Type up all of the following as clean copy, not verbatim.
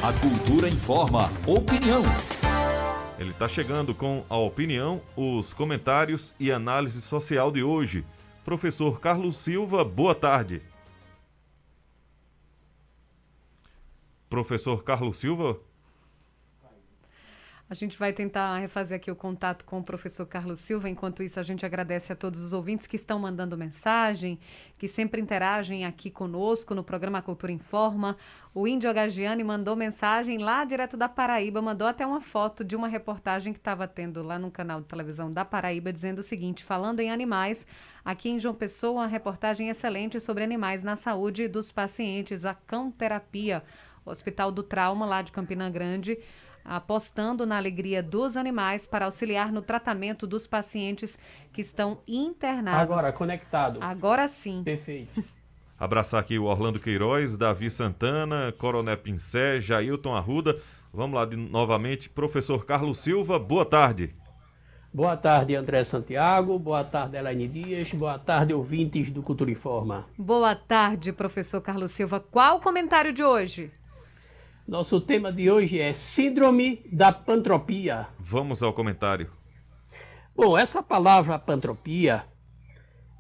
A Cultura informa. Opinião. Ele está chegando com a opinião, os comentários e análise social de hoje. Professor Carlos Silva, boa tarde. Professor Carlos Silva. A gente vai tentar refazer aqui o contato com o professor Carlos Silva. Enquanto isso, a gente agradece a todos os ouvintes que estão mandando mensagem, que sempre interagem aqui conosco no programa Cultura Informa. O Índio Agagiani mandou mensagem lá direto da Paraíba, mandou até uma foto de uma reportagem que estava tendo lá no canal de televisão da Paraíba, dizendo o seguinte: falando em animais, aqui em João Pessoa, uma reportagem excelente sobre animais na saúde dos pacientes, a cão-terapia, Hospital do Trauma, lá de Campina Grande, apostando na alegria dos animais para auxiliar no tratamento dos pacientes que estão internados. Agora, conectado. Agora sim. Perfeito. Abraçar aqui o Orlando Queiroz, Davi Santana, Coronel Pincé, Jailton Arruda. Vamos lá novamente, professor Carlos Silva, boa tarde. Boa tarde, André Santiago. Boa tarde, Elaine Dias. Boa tarde, ouvintes do Cultura Informa. Boa tarde, professor Carlos Silva. Qual o comentário de hoje? Nosso tema de hoje é Síndrome da Pantropia. Vamos ao comentário. Bom, essa palavra pantropia,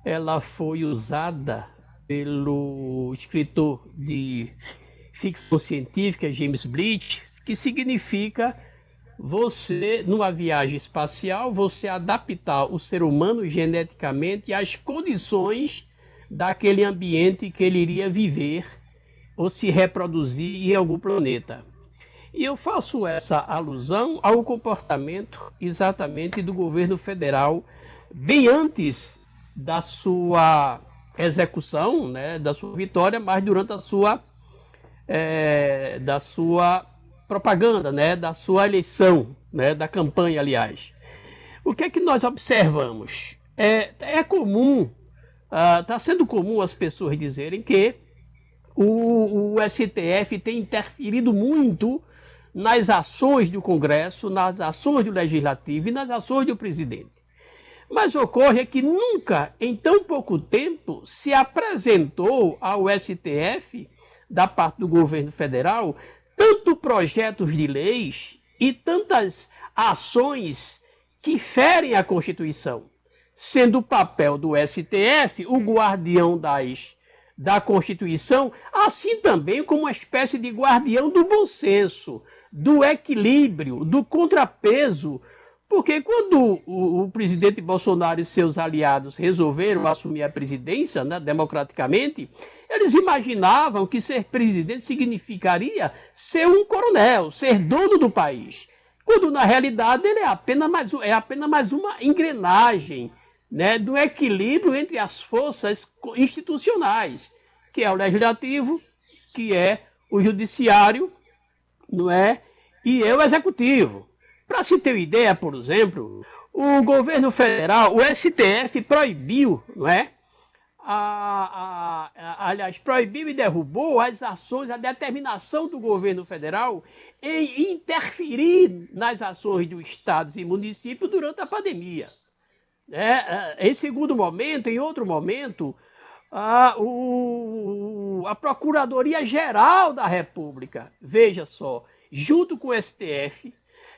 ela foi usada pelo escritor de ficção científica James Blyth, que significa você, numa viagem espacial, você adaptar o ser humano geneticamente às condições daquele ambiente que ele iria viver ou se reproduzir em algum planeta. E eu faço essa alusão ao comportamento exatamente do governo federal bem antes da sua execução, né, da sua vitória, mas durante da sua propaganda, né, da sua eleição, né, da campanha, aliás. O que é que nós observamos? É comum, está sendo comum as pessoas dizerem que o STF tem interferido muito nas ações do Congresso, nas ações do Legislativo e nas ações do presidente. Mas ocorre que nunca, em tão pouco tempo, se apresentou ao STF, da parte do governo federal, tanto projetos de leis e tantas ações que ferem a Constituição, sendo o papel do STF o guardião da Constituição, assim também como uma espécie de guardião do bom senso, do equilíbrio, do contrapeso, porque quando o presidente Bolsonaro e seus aliados resolveram assumir a presidência, né, democraticamente, eles imaginavam que ser presidente significaria ser um coronel, ser dono do país, quando na realidade ele é apenas mais uma engrenagem, né, do equilíbrio entre as forças institucionais, que é o legislativo, que é o judiciário, não é? E é o executivo. Para se ter uma ideia, por exemplo, o governo federal, o STF proibiu, não é? Aliás, proibiu e derrubou as ações, a determinação do governo federal em interferir nas ações dos estados e municípios durante a pandemia. Em segundo momento, em outro momento, a Procuradoria-Geral da República, veja só, junto com o STF,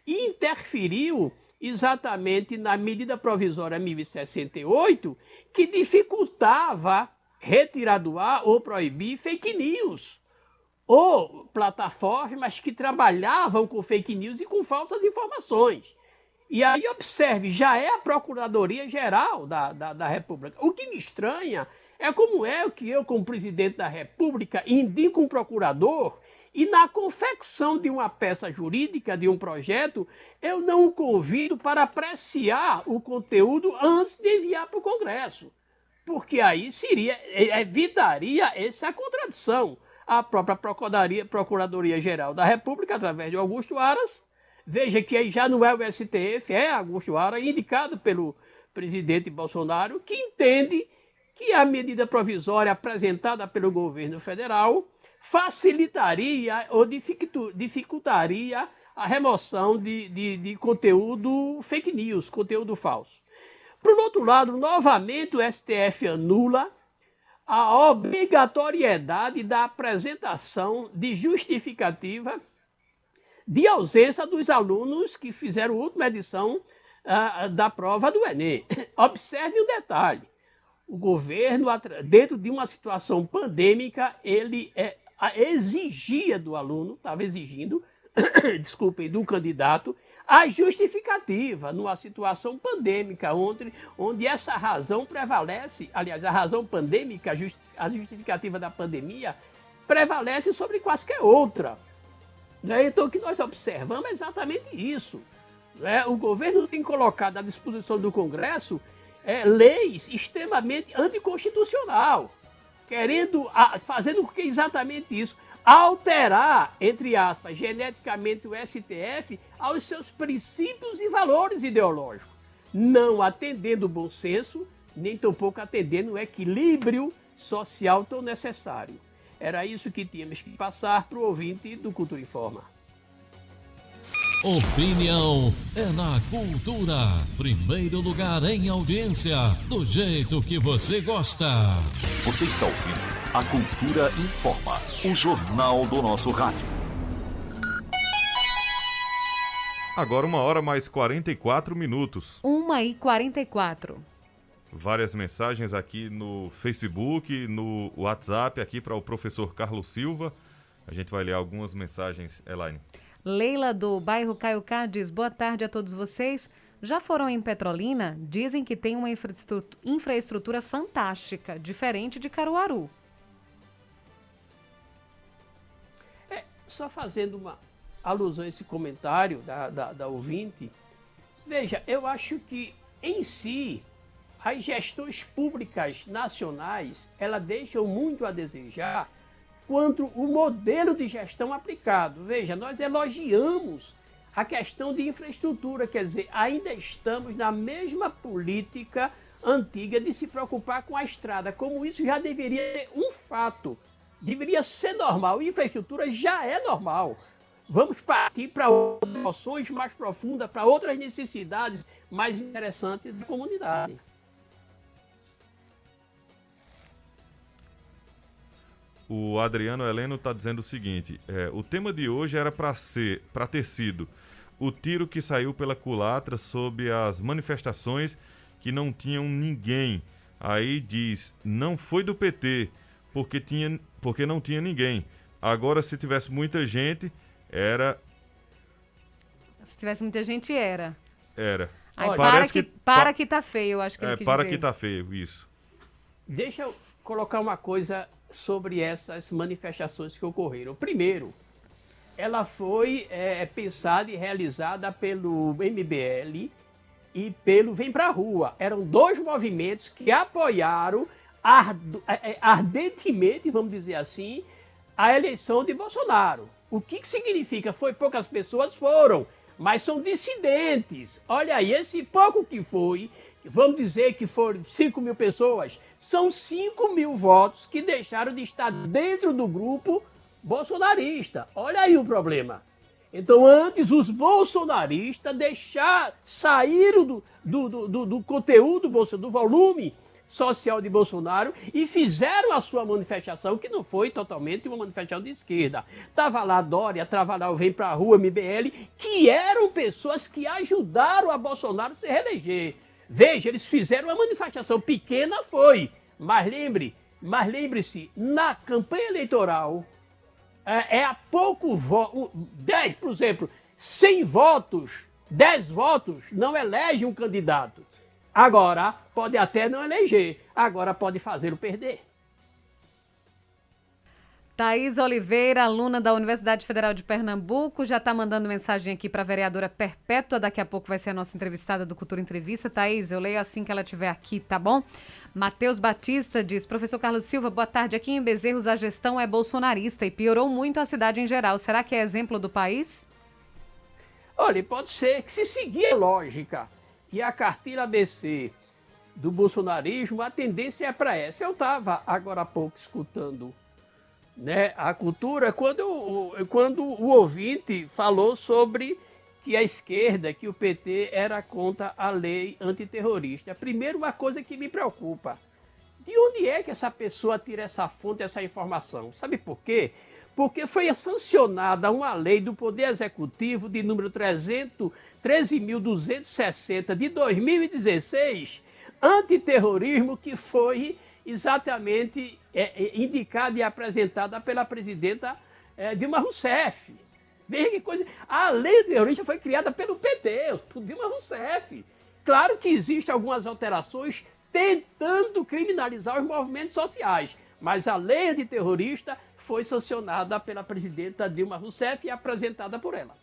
interferiu exatamente na medida provisória 1068, que dificultava retirar do ar ou proibir fake news, ou plataformas que trabalhavam com fake news e com falsas informações. E aí, observe, já é a Procuradoria-Geral da República. O que me estranha é como é que eu, como presidente da República, indico um procurador e na confecção de uma peça jurídica, de um projeto, eu não o convido para apreciar o conteúdo antes de enviar para o Congresso. Porque aí evitaria essa contradição. A própria Procuradoria-Geral da República, através de Augusto Aras, veja que aí já não é o STF, é Augusto Aras, indicado pelo presidente Bolsonaro, que entende que a medida provisória apresentada pelo governo federal facilitaria ou dificultaria a remoção de conteúdo fake news, conteúdo falso. Por outro lado, novamente o STF anula a obrigatoriedade da apresentação de justificativa de ausência dos alunos que fizeram a última edição da prova do Enem. Observe um detalhe. O governo, dentro de uma situação pandêmica, ele exigia do aluno, estava exigindo, desculpem, do candidato, a justificativa numa situação pandêmica, onde essa razão prevalece, aliás, a razão pandêmica, a justificativa da pandemia, prevalece sobre quaisquer outra. Então, o que nós observamos é exatamente isso. O governo tem colocado à disposição do Congresso leis extremamente anticonstitucional, fazendo com que exatamente isso, alterar, entre aspas, geneticamente o STF aos seus princípios e valores ideológicos, não atendendo o bom senso, nem tampouco atendendo o equilíbrio social tão necessário. Era isso que tínhamos que passar para o ouvinte do Cultura Informa. Opinião é na Cultura. Primeiro lugar em audiência, do jeito que você gosta. Você está ouvindo a Cultura Informa, o jornal do nosso rádio. Agora 1h mais 44. 1h44. Várias mensagens aqui no Facebook, no WhatsApp, aqui para o professor Carlos Silva. A gente vai ler algumas mensagens, Elaine. Leila, do bairro Caiucá, diz: boa tarde a todos vocês. Já foram em Petrolina? Dizem que tem uma infraestrutura fantástica, diferente de Caruaru. Só fazendo uma alusão a esse comentário da ouvinte, veja, eu acho que, em si, as gestões públicas nacionais, elas deixam muito a desejar quanto o modelo de gestão aplicado. Veja, nós elogiamos a questão de infraestrutura, quer dizer, ainda estamos na mesma política antiga de se preocupar com a estrada, como isso já deveria ser um fato, deveria ser normal, infraestrutura já é normal. Vamos partir para outras noções mais profundas, para outras necessidades mais interessantes da comunidade. O Adriano Heleno está dizendo o seguinte: o tema de hoje era para ter sido o tiro que saiu pela culatra sob as manifestações que não tinham ninguém. Aí diz, não foi do PT, porque não tinha ninguém. Agora, se tivesse muita gente, era... Se tivesse muita gente, era. Era. Aí Parece para que tá feio, eu acho que ele quis para dizer. que tá feio, isso. Deixa eu colocar uma coisa sobre essas manifestações que ocorreram. Primeiro, ela foi pensada e realizada pelo MBL e pelo Vem Pra Rua. Eram dois movimentos que apoiaram ardentemente, vamos dizer assim, a eleição de Bolsonaro. O que significa? Foi poucas pessoas? Foram, mas são dissidentes. Olha aí, esse pouco que foi, vamos dizer que foram 5.000 pessoas, são 5.000 votos que deixaram de estar dentro do grupo bolsonarista. Olha aí o problema. Então, antes, os bolsonaristas saíram do conteúdo, do volume social de Bolsonaro e fizeram a sua manifestação, que não foi totalmente uma manifestação de esquerda. Estava lá Dória, estava lá o Vem Pra Rua, MBL, que eram pessoas que ajudaram a Bolsonaro se reeleger. Veja, eles fizeram uma manifestação pequena, mas lembre-se, na campanha eleitoral, a pouco voto, 10, por exemplo, 100 votos, 10 votos não elege um candidato. Agora, pode até não eleger, agora pode fazê-lo perder. Thaís Oliveira, aluna da Universidade Federal de Pernambuco, já está mandando mensagem aqui para a vereadora Perpétua. Daqui a pouco vai ser a nossa entrevistada do Cultura Entrevista. Thaís, eu leio assim que ela estiver aqui, tá bom? Matheus Batista diz: professor Carlos Silva, boa tarde. Aqui em Bezerros a gestão é bolsonarista e piorou muito a cidade em geral. Será que é exemplo do país? Olha, pode ser que se seguir a lógica e a cartilha ABC do bolsonarismo, a tendência é para essa. Eu estava agora há pouco escutando, né, a cultura, quando o ouvinte falou sobre que a esquerda, que o PT era contra a lei antiterrorista. Primeiro, uma coisa que me preocupa: de onde é que essa pessoa tira essa fonte, essa informação? Sabe por quê? porque foi sancionada uma lei do Poder Executivo de número 13.260 de 2016, antiterrorismo, que foi exatamente indicada e apresentada pela presidenta Dilma Rousseff. Veja que coisa. A lei terrorista foi criada pelo PT, por Dilma Rousseff. Claro que existem algumas alterações tentando criminalizar os movimentos sociais, mas a lei antiterrorista foi sancionada pela presidenta Dilma Rousseff e apresentada por ela.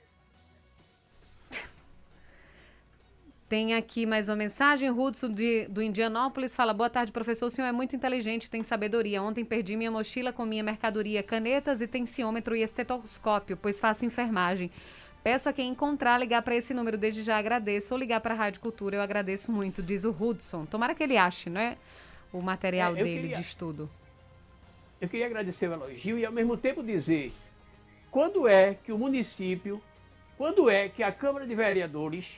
Tem aqui mais uma mensagem. Hudson do Indianópolis fala: boa tarde, professor. O senhor é muito inteligente, tem sabedoria. Ontem perdi minha mochila com minha mercadoria, canetas e tensiômetro e estetoscópio, pois faço enfermagem. Peço a quem encontrar ligar para esse número, desde já agradeço. Ou ligar para a Rádio Cultura, eu agradeço muito, diz o Hudson. Tomara que ele ache, né, o material dele de estudo. Eu queria agradecer o elogio e ao mesmo tempo dizer quando é que o município, quando é que a Câmara de Vereadores,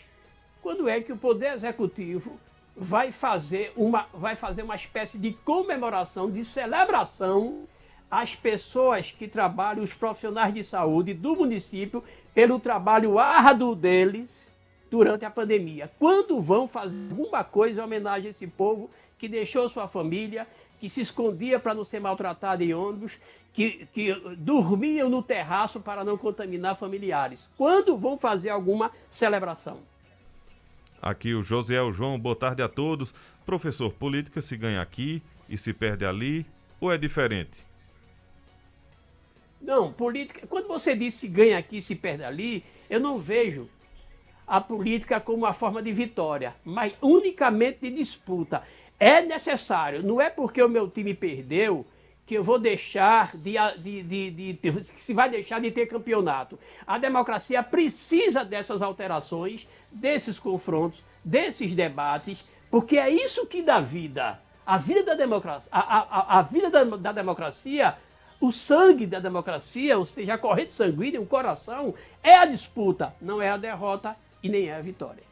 quando é que o Poder Executivo vai fazer uma espécie de comemoração, de celebração às pessoas que trabalham, os profissionais de saúde do município, pelo trabalho árduo deles durante a pandemia. Quando vão fazer alguma coisa em homenagem a esse povo que deixou sua família, que se escondia para não ser maltratado em ônibus, que dormiam no terraço para não contaminar familiares? Quando vão fazer alguma celebração? Aqui o Josiel João, boa tarde a todos. Professor, política se ganha aqui e se perde ali, ou é diferente? Não, política, quando você diz se ganha aqui e se perde ali, eu não vejo a política como uma forma de vitória, mas unicamente de disputa. É necessário, não é porque o meu time perdeu que eu vou deixar que se vai deixar de ter campeonato. A democracia precisa dessas alterações, desses confrontos, desses debates, porque é isso que dá vida. A vida da democracia, a vida da democracia, o sangue da democracia, ou seja, a corrente sanguínea, o coração, é a disputa, não é a derrota e nem é a vitória.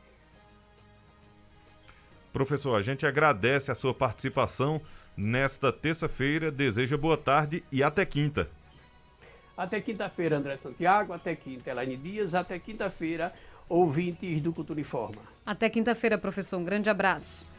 Professor, a gente agradece a sua participação nesta terça-feira, deseja boa tarde e até quinta. Até quinta-feira, André Santiago, até quinta, Elaine Dias, até quinta-feira, ouvintes do Cultura Informa. Até quinta-feira, professor. Um grande abraço.